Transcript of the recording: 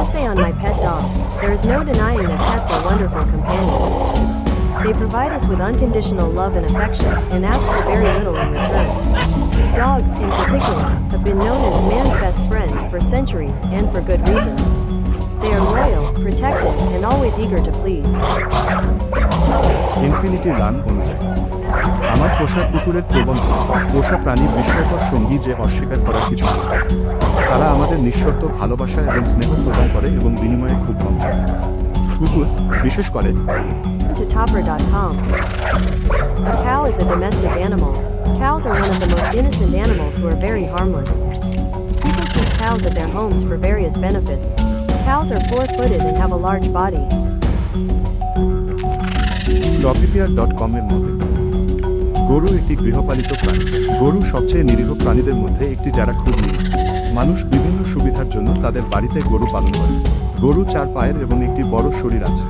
Essay on my pet dog. There is no denying that pets are wonderful companions. They provide us with unconditional love and affection, and ask for very little in return. Dogs, in particular, have been known as man's best friend for centuries, and for good reason. They are loyal, protective, and always eager to please. Infinity learn অনুযায়ী আমার পোষা কুকুরের প্রবন্ধ পোষা প্রাণীর বিস্ময়কর সঙ্গী যে অস্বীকার করার কিছু নেই। তারা আমাদের নিঃশর্ত ভালোবাসা এবং স্নেহ প্রদান করে এবং বিনিময়ে খুব কম চায়। কুকুর বিশেষ করে To Topper.com. A cow is a domestic animal. Cows are one of the most innocent animals who are very harmless. People keep cows at their homes for various benefits. Cows are four-footed and have a large body. Propertier.com এর মতে গরু একটি গৃহপালিত প্রাণী। গরু সবচেয়ে নিরীহ প্রাণীদের মধ্যে একটি যারা খুব নিরীহ। মানুষ বিভিন্ন সুবিধার জন্য তাদের বাড়িতে গরু পালন করে। গরু 4 পায়ের এবং একটি বড় শরীর আছে।